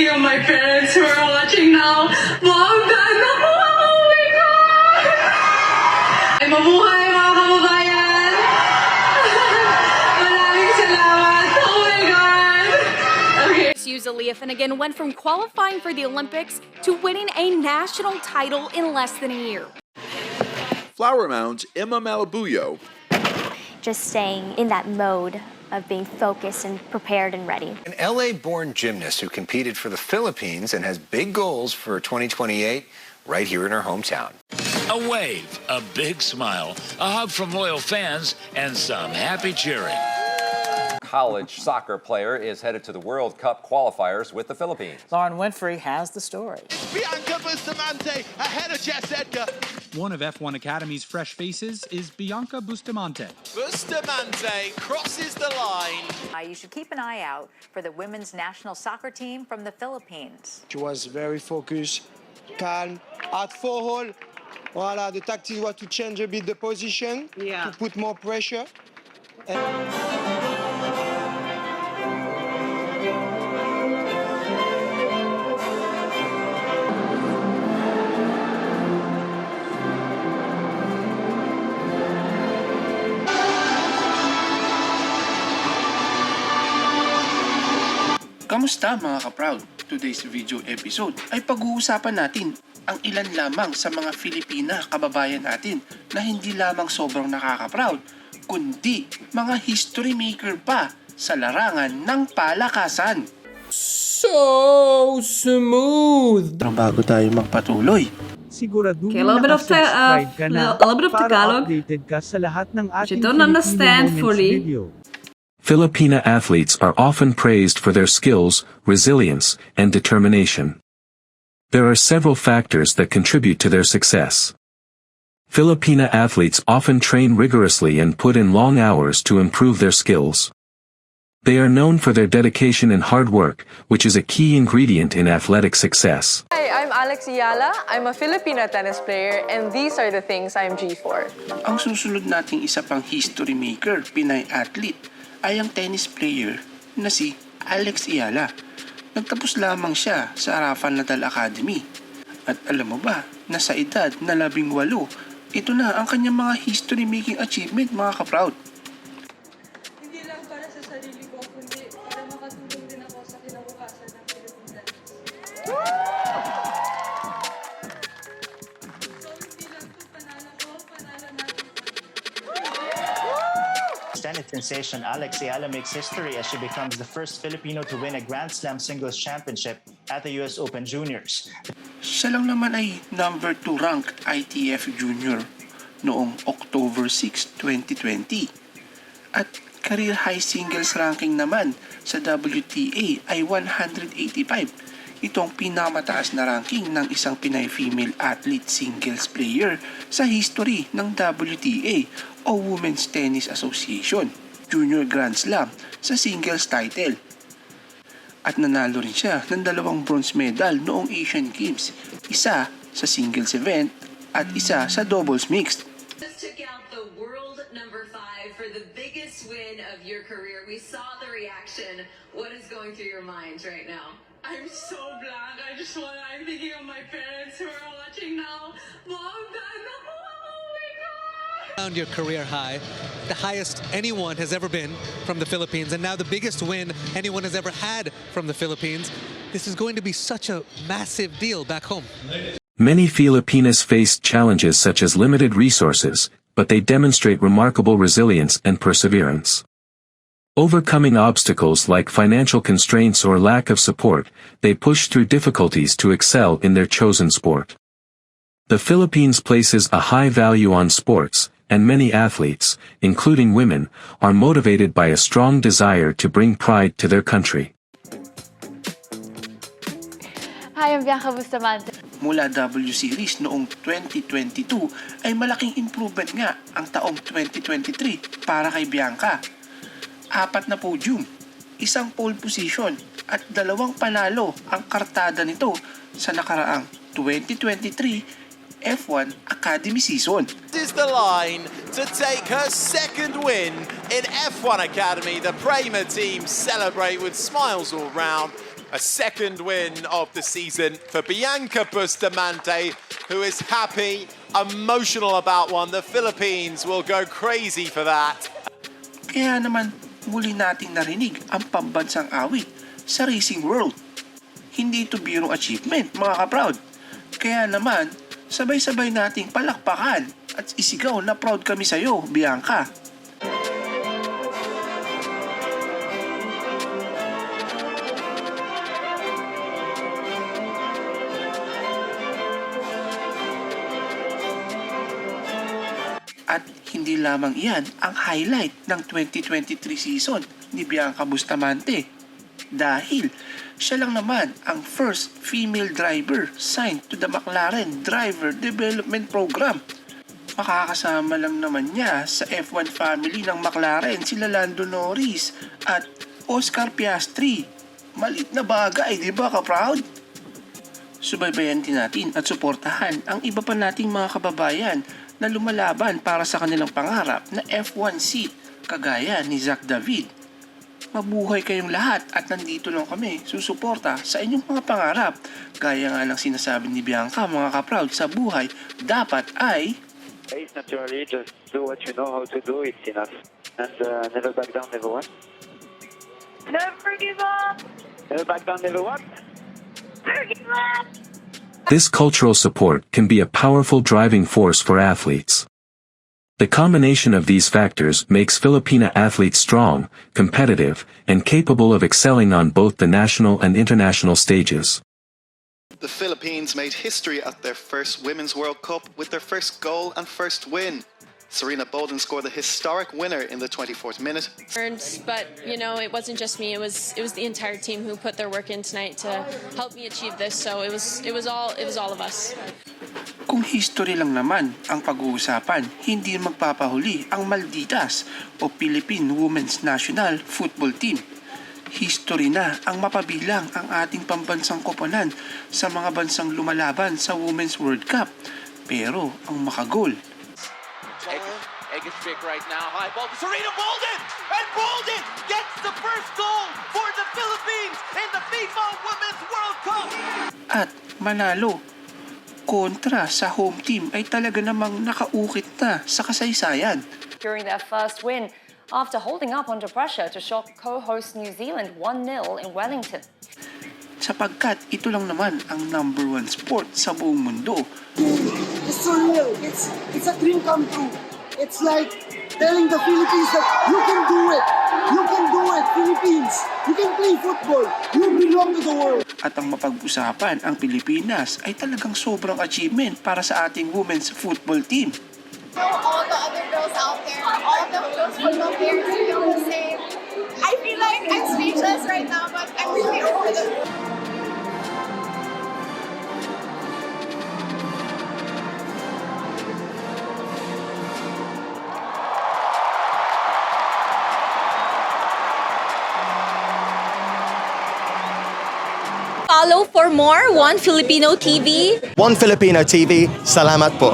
thinking of my parents who are watching now. Mom, Dad, nakuha ko! Oh my God! Ay, mabuhay mga kababayan! Maraming salamat! Oh my God! Okay. Suze Aaliyah went from qualifying for the Olympics to winning a national title in less than a year. Flower Mound's Emma Malabuyo. Just staying in that mode of being focused and prepared and ready. An LA-born gymnast who competed for the Philippines and has big goals for 2028 right here in her hometown. A wave, a big smile, a hug from loyal fans, and some happy cheering. College soccer player is headed to the World Cup qualifiers with the Philippines. Lauren Winfrey has the story. Bianca Bustamante ahead of Jess Edgar. One of F1 Academy's fresh faces is Bianca Bustamante. Bustamante crosses the line. You should keep an eye out for the women's national soccer team from the Philippines. She was very focused, calm, at 4-hole. Voilà, the tactic was to change a bit the position, to put more pressure. Kamusta mga ka-proud? Today's video episode ay pag-uusapan natin ang ilan lamang sa mga Filipina kababayan natin na hindi lamang sobrang nakaka-proud, kundi mga history maker pa sa larangan ng palakasan. So smooth! Pero bago tayo magpatuloy, siguraduhin Okay, a little bit of subscribe ka na a little bit of para Tagalog. updated ka sa lahat ng ating You don't Filipino understand Moments fully. video. Filipina athletes are often praised for their skills, resilience, and determination. There are several factors that contribute to their success. Filipina athletes often train rigorously and put in long hours to improve their skills. They are known for their dedication and hard work, which is a key ingredient in athletic success. Hi, I'm Alex Ayala. I'm a Filipina tennis player, and these are the things I'm G for. ang susunod nating isa pang history maker, Pinay athlete, ay ang tennis player na si Alex Ayala. Nagtapos lamang siya sa Rafael Nadal Academy. At alam mo ba, na sa edad na 18, ito na ang kanyang mga history-making achievement, mga ka-proud. Hindi lang para sa sarili ko, kundi para makatulong din ako sa kinabukasan ng Pilipinas. So, hindi lang ito panalo ko, panalo natin. Tennis sensation Alex Ayala makes history as she becomes the first Filipino to win a Grand Slam singles championship at the US Open Juniors. Siya lang naman ay number 2 rank ITF Junior noong October 6, 2020. At career high singles ranking naman sa WTA ay 185. Ito ang pinakamataas na ranking ng isang Pinay female athlete singles player sa history ng WTA o Women's Tennis Association Junior Grand Slam sa singles title. At nanalo rin siya ng 2 bronze medal noong Asian Games, isa sa singles event at isa sa doubles mixed. Just took out the world number 5 for the biggest win of your career. We saw the reaction. What is going through your mind right now? I'm so blank. I'm thinking of my parents who are watching now. Mom, Dad, nakuha ko! Oh my God! Found your career high, the highest anyone has ever been from the Philippines, and now the biggest win anyone has ever had from the Philippines. This is going to be such a massive deal back home. Many Filipinas face challenges such as limited resources, but they demonstrate remarkable resilience and perseverance. Overcoming obstacles like financial constraints or lack of support, they push through difficulties to excel in their chosen sport. The Philippines places a high value on sports, and many athletes, including women, are motivated by a strong desire to bring pride to their country. Hi, I'm Bianca Bustamante. Mula W Series noong 2022 ay malaking improvement nga ang taong 2023 para kay Bianca. 4 na podium, 1 pole position at 2 panalo ang kartada nito sa nakaraang 2023 F1 Academy season. This is the line to take her second win in F1 Academy. The Prema team celebrate with smiles all round. A second win of the season for Bianca Bustamante, who is happy, emotional about one. The Philippines will go crazy for that. Kaya naman, muli nating narinig ang pambansang awit sa Racing World. Hindi ito biro achievement, mga ka-proud. Kaya naman, sabay-sabay nating palakpakan at isigaw na proud kami sa'yo, Bianca. At hindi lamang iyan ang highlight ng 2023 season ni Bianca Bustamante. Dahil siya lang naman ang first female driver signed to the McLaren Driver Development Program. Makakasama lang naman niya sa F1 family ng McLaren sila Lando Norris at Oscar Piastri. Malit na bagay, di ba ka-proud? Subaybayan din natin at suportahan ang iba pa nating mga kababayan na lumalaban para sa kanilang pangarap na F1 seat kagaya ni Zach David. Mabuhay kayong lahat at nandito lang kami susuporta sa inyong mga pangarap. Gaya nga ng sinasabi ni Bianca, mga ka-proud, sa buhay dapat ay Ace naturally, just do what you know how to do, it's enough. And never back down, never what? Never give up! Never back down, never what? Never give up! This cultural support can be a powerful driving force for athletes. The combination of these factors makes Filipina athletes strong, competitive, and capable of excelling on both the national and international stages. The Philippines made history at their first Women's World Cup with their first goal and first win. Serena Bolden scored the historic winner in the 24th minute. But, you know, it wasn't just me. It was the entire team who put their work in tonight to help me achieve this. So it was all of us. Kung history lang naman ang pag-uusapan, hindi magpapahuli ang Malditas o Philippine Women's National Football Team. History na ang mapabilang ang ating pambansang koponan sa mga bansang lumalaban sa Women's World Cup. Pero ang makagol, Egg is big right now. High ball to Serena Bolden! And Bolden gets the first goal for the Philippines in the FIFA Women's World Cup! at manalo. Kontra sa home team ay talaga namang nakaukit na sa kasaysayan. During their first win, after holding up under pressure to shock co-host New Zealand 1-0 in Wellington. Sapagkat ito lang naman ang #1 sport sa buong mundo. It's surreal. It's a dream come true. It's like telling the Philippines that you can do it. You can do it, Philippines. You can play football. You belong to the world. At ang mapag-usapan, ang Pilipinas ay talagang sobrang achievement para sa ating women's football team. All the other girls out there, all of the girls football players feel the same. I feel like I'm speechless right now, but I'm really over the Follow for more One Filipino TV. One Filipino TV, salamat po.